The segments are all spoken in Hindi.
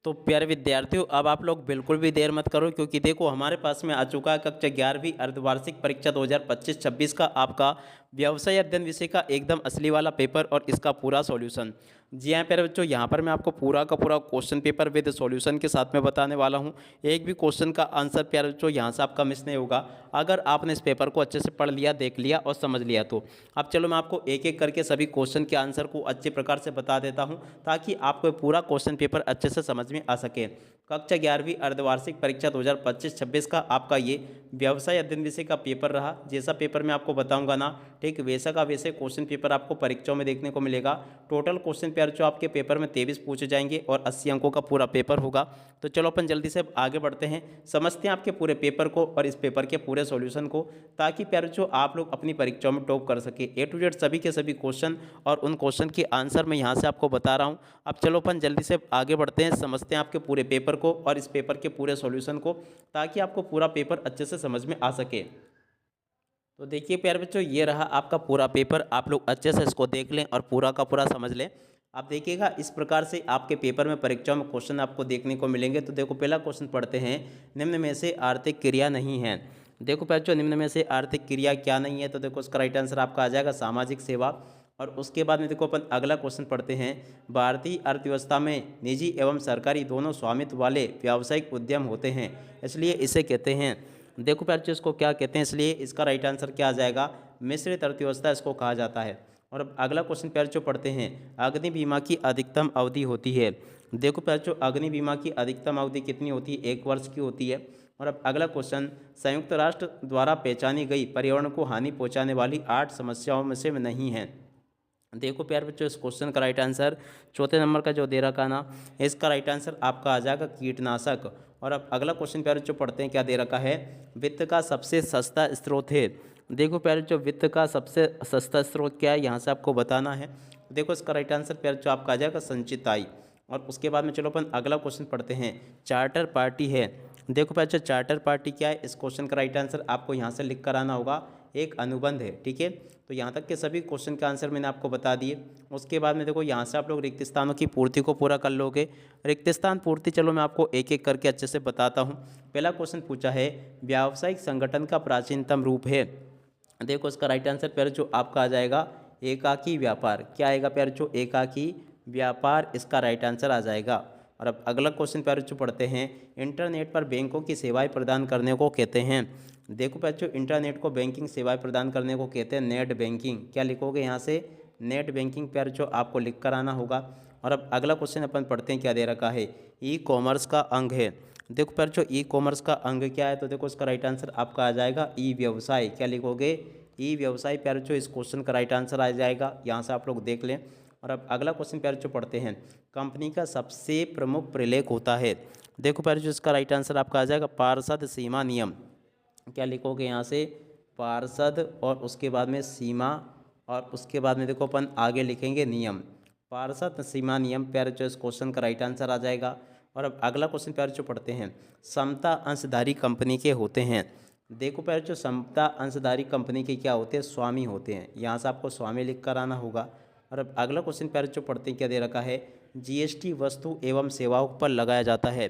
तो प्यारे विद्यार्थियों, अब आप लोग बिल्कुल भी देर मत करो, क्योंकि देखो हमारे पास में आ चुका है कक्षा 11वीं अर्धवार्षिक परीक्षा 2025-26 का आपका व्यवसाय अध्ययन विषय का एकदम असली वाला पेपर और इसका पूरा सॉल्यूशन। जी हाँ प्यारे बच्चों, यहाँ पर मैं आपको पूरा का पूरा क्वेश्चन पेपर विद सॉल्यूशन के साथ में बताने वाला हूँ। एक भी क्वेश्चन का आंसर प्यारे बच्चों यहाँ से आपका मिस नहीं होगा, अगर आपने इस पेपर को अच्छे से पढ़ लिया, देख लिया और समझ लिया तो। अब चलो मैं आपको एक एक करके सभी क्वेश्चन के आंसर को अच्छे प्रकार से बता देता हूँ, ताकि आपको पूरा क्वेश्चन पेपर अच्छे से समझ में आ सके। कक्षा 11वीं अर्धवार्षिक परीक्षा 2025-26 का आपका ये व्यवसाय अध्ययन विषय का पेपर रहा। जैसा पेपर मैं आपको बताऊंगा ना, ठीक वैसा का वैसे क्वेश्चन पेपर आपको परीक्षाओं में देखने को मिलेगा। टोटल क्वेश्चन पेपर जो आपके पेपर में 23 पूछे जाएंगे और 80 अंकों का पूरा पेपर होगा। तो चलो अपन जल्दी से आगे बढ़ते हैं, समझते हैं आपके पूरे पेपर को और इस पेपर के पूरे सॉल्यूशन को, ताकि प्यारे जो आप लोग अपनी परीक्षाओं में टॉप कर सके। ए टू जेड सभी के सभी क्वेश्चन और उन क्वेश्चन के आंसर मैं यहाँ से आपको बता रहा हूँ। अब चलो अपन जल्दी से आगे बढ़ते हैं, समझते हैं आपके पूरे पेपर को और इस पेपर के पूरे सॉल्यूशन को, ताकि आपको पूरा पेपर अच्छे से समझ में आ सके। तो देखिए प्यारे बच्चों, ये रहा आपका पूरा पेपर। आप लोग अच्छे से इसको देख लें और पूरा का पूरा समझ लें। आप देखिएगा इस प्रकार से आपके पेपर में परीक्षा में क्वेश्चन आपको देखने को मिलेंगे। तो देखो पहला क्वेश्चन पढ़ते हैं, निम्न में से आर्थिक क्रिया नहीं है। देखो बच्चों, निम्न में से आर्थिक क्रिया क्या नहीं है, तो देखो उसका राइट आंसर आपका आ जाएगा सामाजिक सेवा। और उसके बाद में देखो अपन अगला क्वेश्चन पढ़ते हैं, भारतीय अर्थव्यवस्था में निजी एवं सरकारी दोनों स्वामित्व वाले व्यावसायिक उद्यम होते हैं, इसलिए इसे कहते हैं। देखो बच्चों, इसको क्या कहते हैं, इसलिए इसका राइट आंसर क्या आ जाएगा, मिश्रित अर्थव्यवस्था इसको कहा जाता है। और अब अगला क्वेश्चन प्यार जो पढ़ते हैं, अग्नि बीमा की अधिकतम अवधि होती है। देखो प्यार जो अग्नि बीमा की अधिकतम अवधि कितनी होती है, 1 वर्ष की होती है। और अब अगला क्वेश्चन, संयुक्त राष्ट्र द्वारा पहचानी गई पर्यावरण को हानि पहुंचाने वाली 8 समस्याओं में से नहीं है। देखो प्यार बच्चों, इस क्वेश्चन का राइट आंसर चौथे नंबर का जो दे रखा ना, इसका राइट आंसर आपका आ जाएगा कीटनाशक। और अब अगला क्वेश्चन प्यारे बच्चों पढ़ते हैं, क्या दे रखा है, वित्त का सबसे सस्ता स्रोत है। देखो प्यारे बच्चों, वित्त का सबसे सस्ता स्रोत क्या है, यहाँ से आपको बताना है। देखो इसका राइट आंसर प्यारे बच्चों आपका आ जाएगा संचित आय। और उसके बाद में चलो अपन अगला क्वेश्चन पढ़ते हैं, चार्टर पार्टी है। देखो बच्चों, चार्टर पार्टी क्या है, इस क्वेश्चन का राइट आंसर आपको यहाँ से लिख कर आना होगा, एक अनुबंध है। ठीक है, तो यहाँ तक के सभी क्वेश्चन का आंसर मैंने आपको बता दिए। उसके बाद में देखो यहाँ से आप लोग रिक्त स्थानों की पूर्ति को पूरा कर लोगे। रिक्त स्थान पूर्ति चलो मैं आपको एक एक करके अच्छे से बताता हूँ। पहला क्वेश्चन पूछा है, व्यावसायिक संगठन का प्राचीनतम रूप है। देखो इसका राइट आंसर प्यारे जो आपका आ जाएगा एकाकी व्यापार। क्या आएगा प्यारे जो, एकाकी व्यापार, इसका राइट आंसर आ जाएगा। और अब अगला क्वेश्चन प्यारे जो पढ़ते हैं, इंटरनेट पर बैंकों की सेवाएं प्रदान करने को कहते हैं। देखो बच्चों, इंटरनेट को बैंकिंग सेवाएं प्रदान करने को कहते हैं नेट बैंकिंग। क्या लिखोगे यहाँ से, नेट बैंकिंग प्यारे जो आपको लिख कर आना होगा। और अब अगला क्वेश्चन अपन पढ़ते हैं, क्या दे रखा है, ई कॉमर्स का अंग है। देखो प्यारे जो ई कॉमर्स का अंग क्या है, तो देखो इसका राइट आंसर आपका आ जाएगा ई व्यवसाय। क्या लिखोगे, ई व्यवसाय प्यारे जो, इस क्वेश्चन का राइट आंसर आ जाएगा। यहाँ से आप लोग देख लें। और अब अगला क्वेश्चन प्यारे जो पढ़ते हैं, कंपनी का सबसे प्रमुख प्रलेख होता है। देखो प्यारे जो, इसका राइट आंसर आपका आ जाएगा पार्षद सीमा नियम। क्या लिखोगे यहाँ से, पार्षद और उसके बाद में सीमा, और उसके बाद में देखो अपन आगे लिखेंगे नियम, पार्षद सीमा नियम प्यारे जो, इस क्वेश्चन का राइट आंसर आ जाएगा। और अब अगला क्वेश्चन प्यारे जो पढ़ते हैं, समता अंशधारी कंपनी के होते हैं। देखो प्यारे जो, समता अंशधारी कंपनी के क्या होते हैं, स्वामी होते हैं। यहाँ से आपको स्वामी लिख कर आना होगा। और अब अगला क्वेश्चन प्यारे जो पढ़ते हैं, क्या दे रखा है, जीएसटी वस्तु एवं सेवाओं पर लगाया जाता है।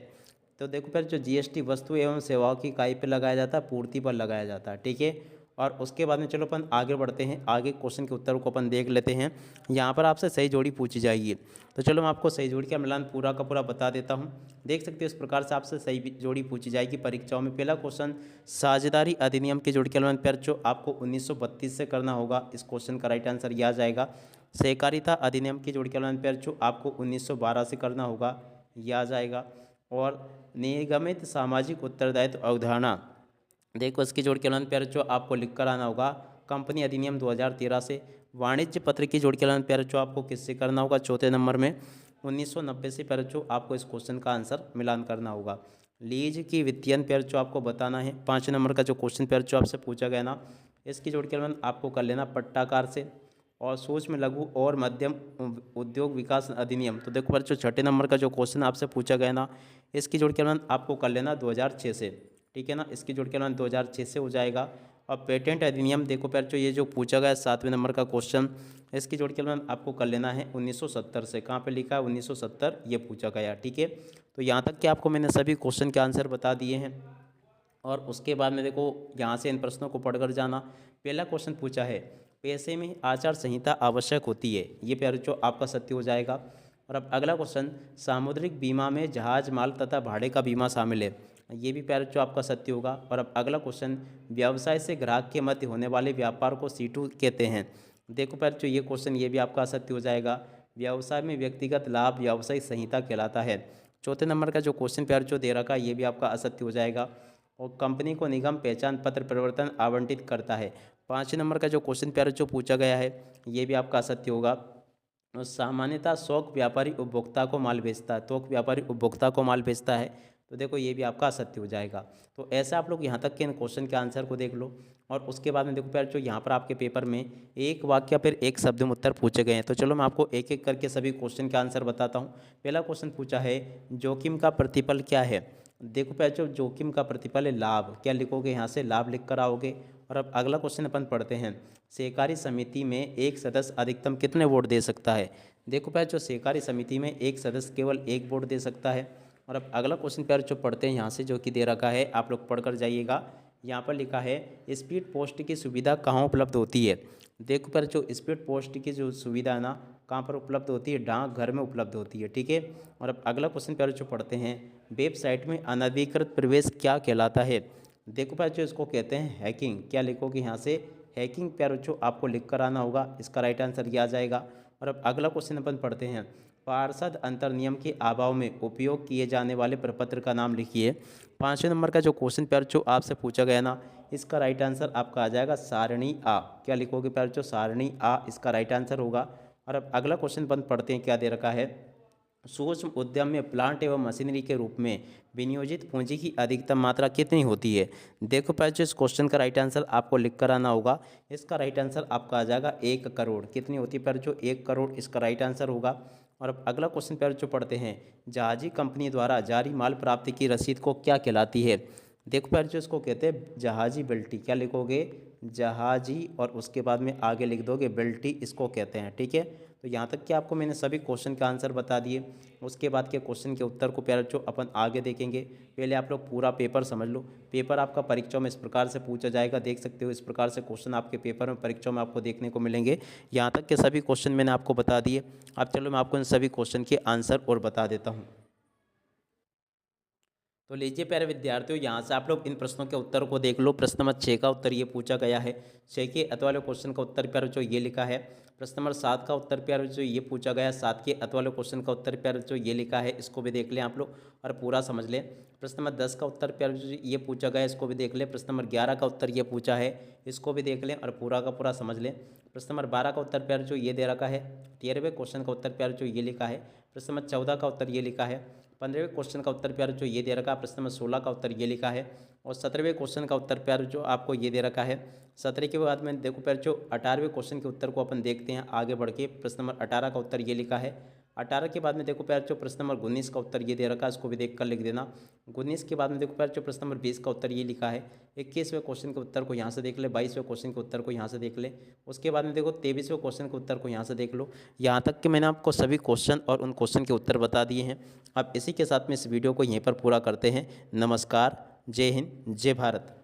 तो देखो फिर जो जीएसटी वस्तु एवं सेवाओं की इकाई पर लगाया जाता है, पूर्ति पर लगाया जाता है। ठीक है, और उसके बाद में चलो अपन आगे बढ़ते हैं, आगे क्वेश्चन के उत्तरों को अपन देख लेते हैं। यहाँ पर आपसे सही जोड़ी पूछी जाएगी। तो चलो मैं आपको सही जोड़ी का मिलान पूरा का पूरा बता देता हूँ। देख सकते हो इस प्रकार से आपसे सही जोड़ी पूछी जाएगी परीक्षाओं में। पहला क्वेश्चन, साझेदारी अधिनियम के जोड़ी के मिलान पर जो आपको 1932 से करना होगा, इस क्वेश्चन का राइट आंसर यह आ जाएगा। सहकारिता अधिनियम की जोड़ी के मिलान पर जो आपको 1912 से करना होगा, यह आ जाएगा। और निगमित सामाजिक उत्तरदायित्व अवधारणा, देखो इसकी जोड़ के लाइन प्यारे जो आपको लिख कर आना होगा, कंपनी अधिनियम 2013 से। वाणिज्य पत्र की जोड़ के लाइन प्यारे जो आपको किससे करना होगा, चौथे नंबर में 1990 से प्यारे जो आपको इस क्वेश्चन का आंसर मिलान करना होगा। लीज की वित्तीयन प्यारे जो आपको बताना है, 5 नंबर का जो क्वेश्चन प्यारे जो आपसे पूछा गया ना, इसकी जोड़ के लाइन आपको कर लेना पट्टाकार से। और सूक्ष्म लघु और मध्यम उद्योग विकास अधिनियम, तो देखो पर जो 6 नंबर का जो क्वेश्चन आपसे पूछा गया ना, इसकी जोड़ के मान आपको कर लेना 2006 से। ठीक है ना, इसकी जोड़ के मान 2006 से हो जाएगा। और पेटेंट अधिनियम देखो प्यारे बच्चों, ये जो पूछा गया 7वें नंबर का क्वेश्चन, इसकी जोड़ के आपको कर लेना है 1970 से। कहाँ पे लिखा है 1970, ये पूछा गया। ठीक है, तो यहाँ तक कि आपको मैंने सभी क्वेश्चन के आंसर बता दिए हैं। और उसके बाद में देखो यहाँ से इन प्रश्नों को पढ़कर जाना। पहला क्वेश्चन पूछा है, पैसे में आचार संहिता आवश्यक होती है, ये प्यारे बच्चों आपका सत्य हो जाएगा। और अब अगला क्वेश्चन, सामुद्रिक बीमा में जहाज माल तथा भाड़े का बीमा शामिल है, ये भी प्यारे बच्चों आपका सत्य होगा। और अब अगला क्वेश्चन, व्यवसाय से ग्राहक के मध्य होने वाले व्यापार को सीटू कहते हैं, देखो प्यारे बच्चों ये क्वेश्चन ये भी आपका सत्य हो जाएगा। व्यवसाय में व्यक्तिगत लाभ व्यावसायिक संहिता कहलाता है। चौथे नंबर का जो क्वेश्चन प्यारे बच्चों दे रखा है, ये भी आपका असत्य हो जाएगा। और कंपनी को निगम पहचान पत्र परिवर्तन आवंटित करता है। 5 नंबर का जो क्वेश्चन प्यारे जो पूछा गया है, ये भी आपका असत्य होगा। और सामान्यतः थोक व्यापारी उपभोक्ता को माल बेचता है, थोक व्यापारी उपभोक्ता को माल बेचता है, तो देखो ये भी आपका असत्य हो जाएगा। तो ऐसा आप लोग यहाँ तक के इन क्वेश्चन के आंसर को देख लो। और उसके बाद में देखो प्यारे जो यहाँ पर आपके पेपर में एक वाक्य फिर एक शब्द में उत्तर पूछे गए हैं, तो चलो मैं आपको एक एक करके सभी क्वेश्चन के आंसर बताता हूँ। पहला क्वेश्चन पूछा है, जोखिम का प्रतिफल क्या है, देखो प्यारे जो जोखिम का प्रतिफल है लाभ, क्या लिखोगे यहाँ से लाभ लिख कर आओगे। और अब अगला क्वेश्चन अपन पढ़ते हैं, सहकारी समिति में एक सदस्य अधिकतम कितने वोट दे सकता है, देखो प्यारे जो सहकारी समिति में एक सदस्य केवल एक वोट दे सकता है। और अब अगला क्वेश्चन प्यारे जो पढ़ते हैं यहाँ से, जो कि दे रखा है, आप लोग पढ़कर जाइएगा। यहाँ पर लिखा है, स्पीड पोस्ट की सुविधा कहाँ उपलब्ध होती है, देखो प्यारे जो स्पीड पोस्ट की जो सुविधा है ना, कहाँ पर उपलब्ध होती है, डाक घर में उपलब्ध होती है। ठीक है, और अब अगला क्वेश्चन प्यारे जो पढ़ते हैं, वेबसाइट में अनधिकृत प्रवेश क्या कहलाता है, देखो प्यारे जो इसको कहते हैं हैकिंग, क्या लिखोगे यहाँ से हैकिंग, प्यारे जो आपको लिख कर आना होगा, इसका राइट आंसर ये आ जाएगा। और अब अगला क्वेश्चन अपन पढ़ते हैं, पार्षद अंतर्नियम के अभाव में उपयोग किए जाने वाले प्रपत्र का नाम लिखिए। 5वें नंबर का जो क्वेश्चन प्यारे जो आपसे पूछा गया ना, इसका राइट आंसर आपका आ जाएगा सारणी आ, क्या लिखोगे प्यारे जो सारणी आ, इसका राइट आंसर होगा। और अब अगला क्वेश्चन अपन पढ़ते हैं, क्या दे रखा है, सूक्ष्म उद्यम में प्लांट एवं मशीनरी के रूप में विनियोजित पूंजी की अधिकतम मात्रा कितनी होती है, देखो प्यारे इस क्वेश्चन का राइट आंसर आपको लिख कर आना होगा। इसका राइट आंसर आपका आ जाएगा 1 करोड़, कितनी होती है प्यारे जो 1 करोड़, इसका राइट आंसर होगा। और अब अगला क्वेश्चन प्यारे जो पढ़ते हैं, जहाजी कंपनी द्वारा जारी माल प्राप्ति की रसीद को क्या कहलाती है, देखो प्यारे जो इसको कहते हैं जहाजी बिल्टी, क्या लिखोगे जहाजी, और उसके बाद में आगे लिख दोगे बिल्टी, इसको कहते हैं। ठीक है, तो यहाँ तक कि आपको मैंने सभी क्वेश्चन का आंसर बता दिए। उसके बाद के क्वेश्चन के उत्तर को प्यारे जो अपन आगे देखेंगे, पहले आप लोग पूरा पेपर समझ लो। पेपर आपका परीक्षा में इस प्रकार से पूछा जाएगा, देख सकते हो इस प्रकार से क्वेश्चन आपके पेपर में परीक्षा में आपको देखने को मिलेंगे। यहाँ तक के सभी क्वेश्चन मैंने आपको बता दिए। अब चलो मैं आपको इन सभी क्वेश्चन के आंसर और बता देता हूँ। तो लीजिए प्यारे विद्यार्थियों, यहाँ से आप लोग इन प्रश्नों के उत्तर को देख लो। प्रश्न नंबर 6 का उत्तर ये पूछा गया है। 6 के अत वाले क्वेश्चन का उत्तर प्यारे जो ये लिखा है। प्रश्न नंबर 7 का उत्तर प्यारे जो ये पूछा गया है, 7 के अत वाले क्वेश्चन का उत्तर प्यारे जो ये लिखा है, इसको भी देख लें आप लोग और पूरा समझ लें। प्रश्न नंबर 10 का उत्तर प्यारे जो ये पूछा गया है, इसको भी देख लें। प्रश्न नंबर 11 का उत्तर ये पूछा है, इसको भी देख लें और पूरा का पूरा समझ लें। प्रश्न नंबर 12 का उत्तर प्यारे जो ये दे रखा है। 13वें क्वेश्चन का उत्तर प्यारे जो ये लिखा है। प्रश्न नंबर 14 का उत्तर ये लिखा है। 15वें क्वेश्चन का उत्तर प्यारे जो ये दे रखा है। प्रश्न नंबर 16 का उत्तर ये लिखा है। और 17वें क्वेश्चन का उत्तर प्यारे जो आपको ये दे रखा है। 17 के बाद में देखो प्यारे जो 18वें क्वेश्चन के उत्तर को अपन देखते हैं आगे बढ़ के। प्रश्न नंबर 18 का उत्तर ये लिखा है। 18 के बाद में देखो प्यारे जो प्रश्न नंबर 19 का उत्तर ये दे रखा है, इसको भी देख कर लिख देना। 19 के बाद में देखो प्यारे जो प्रश्न नंबर 20 का उत्तर ये लिखा है। 21वें क्वेश्चन के उत्तर को यहाँ से देख ले। 22वें क्वेश्चन के उत्तर को यहाँ से देख ले। उसके बाद में देखो 23वें क्वेश्चन के उत्तर को यहाँ से देख लो। यहाँ तक कि मैंने आपको सभी क्वेश्चन और उन क्वेश्चन के उत्तर बता दिए हैं। अब इसी के साथ में इस वीडियो को यहीं पर पूरा करते हैं। नमस्कार, जय हिंद, जय भारत।